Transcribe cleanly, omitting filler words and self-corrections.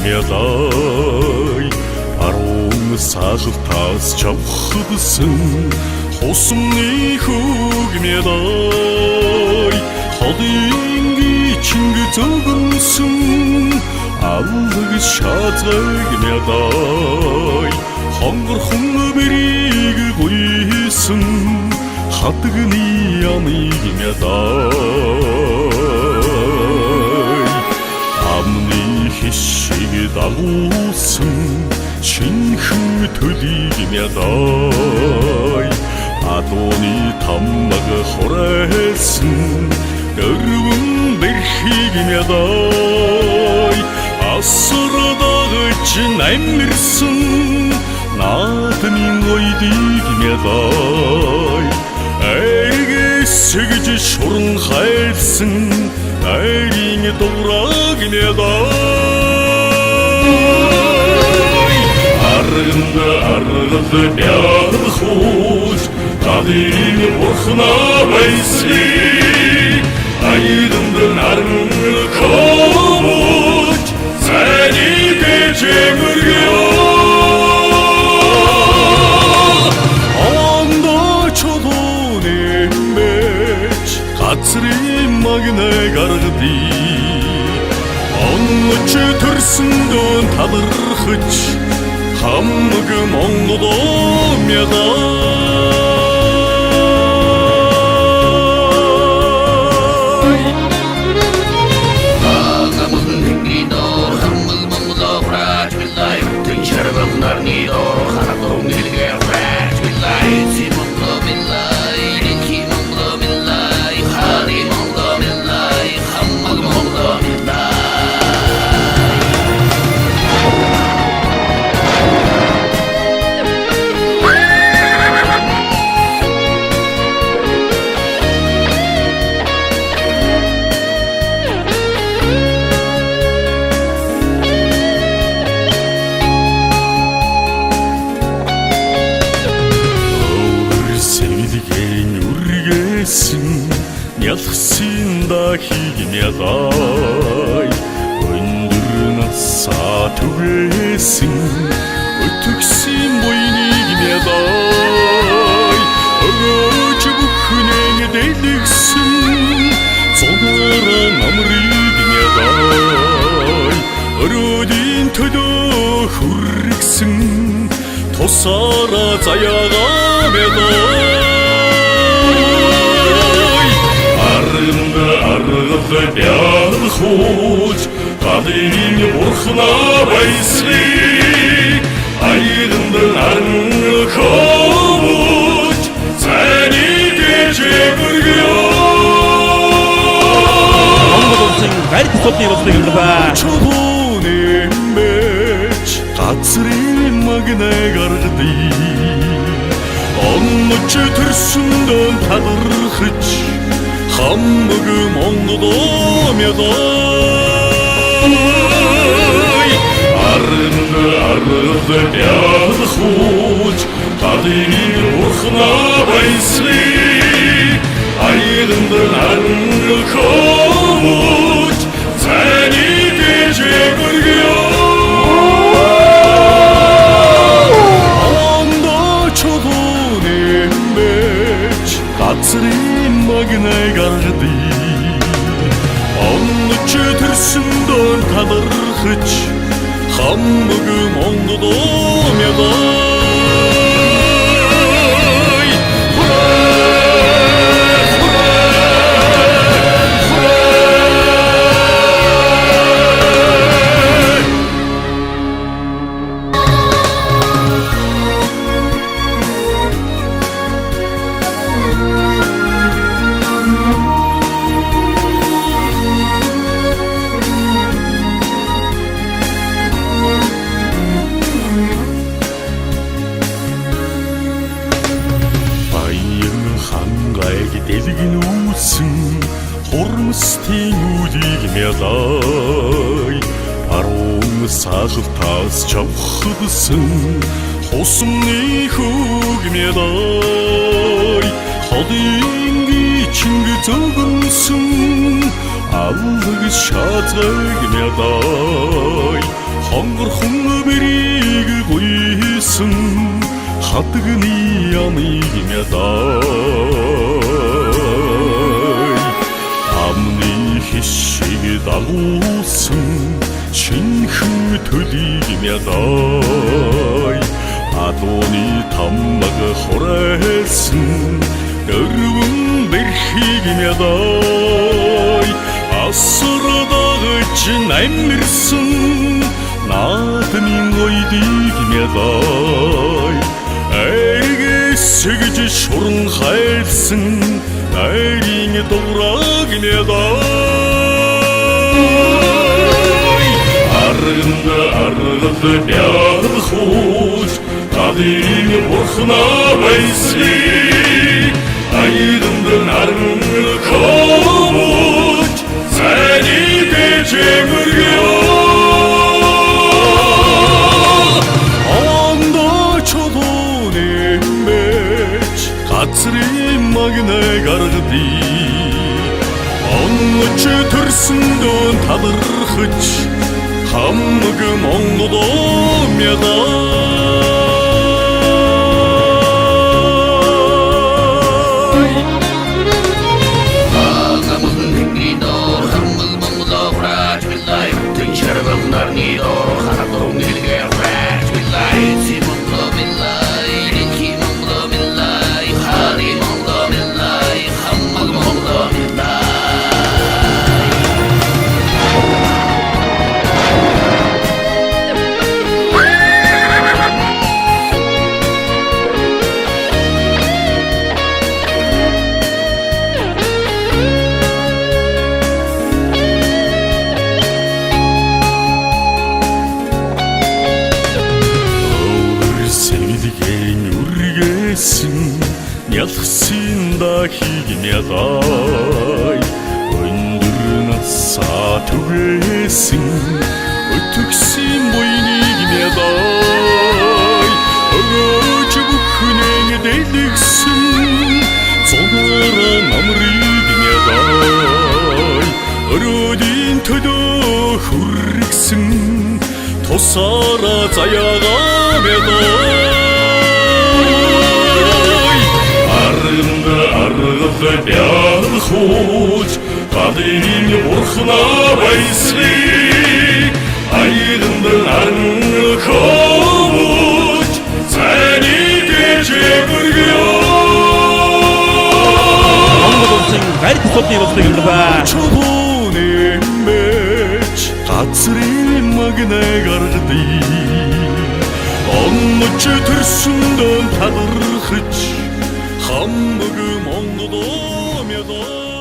гэмядай арун сахалтаас чавхдсан хусмны хүүгмядай холинги чинг зөгнсөн аллаг шаазгэмядай хонгорхон бэрийг гуйсан хатгны ямигмядай амны хишиг дагуулсан шинхэн төлигмядай адууны тамнаг хорайлсан дөрвөн бэрхигмядай асрдагч намирсан наадмын ойдигмядай эргэсгж шуран хайлсан айрын дурагмядай аргад бяхуж тадын бурхна байси айдын нарн комуч саник чемүргё ондо чодоны меч газрын магнай гаргadi онч төрсөн дөн талархаж хамаг Монгол мядай агамын ниндор хамаг Монгол брат билай тэнчэрбэг нарнидор хатон нэлгэ брат билай Монгол билай ки Монгол билай хари Монгол билай хамаг Монгол билай ялхсын дахигмядай өндөр насаа түгээсэн өтгсөн буйнигмядай өгөөж бүхнэн дэлгсэн цогоор намригмядай өрөөдийн төлөө хүргсэн тусаараа заяагамядай аргад бяхуж тадын бурхна байси айдын нарн комуч саник чемүргё Монгол улсын гариг судны улсыг ба чодоны меч газрын магнай гаргadi онч төрсөн дөн талархаж хамаг Монгол мядай аргад бяхуж тадын бурхна байси айдын нарн комуч саник чемүргё ондо чодоны меч газрын магнай гаргadi онч төрсөн дөн талархаж хамаг Монгол мядай дэлгэнүүлсэн хурмстын үдигмядай арун сахалтаас чавхдсан хусмны хүүгмядай холинги чинг зөгнсөн аллаг шаазгэмядай хонгорхон мэрийг гуйсан хадгны ямыг мядай амны хишиг дагуулсан шинхэн төлийг мядай адууны таммаг хорайлсан дөрвөн бэрхийг мядай асрдагч намирсан наадмын ойдыг мядай эргэсгэж шуран хайлсан найрын дуурайг мядай аргад бяхууч тадын бурхна байсли айданд наран ковуч сани дэжмэргё ондо чодоны меч газрын магнай гаргадий онч төрсөн дөн талархаж хамаг Монгол мядай Ағамыздың теңгей дор хамаг Монголо хураж билай Түн шарбақ нарни дор ханадың елге хураж билай Си Монголо билай, ренки Монголо билай Хари Монголо билай, хамаг Монголо билай ялхсын дахиг мядай өндөр насаа түгээсэн өтгсөн буйныг мядай өгөөж бүхнээ дэлгсэн цонора намрыг мядай өрөөдийн төдөө хүргсэн тусаараа заяагаа мядай аргад бяхууч тадын бурхна байсли айданд наран ковуч сани дэжмэргё Монгол улсын гарит спортын явцыг өнгөрөө. чодоны меч газрын магнай гаргадий онч төрсөн дөн талархаж хамаг Монгол мядай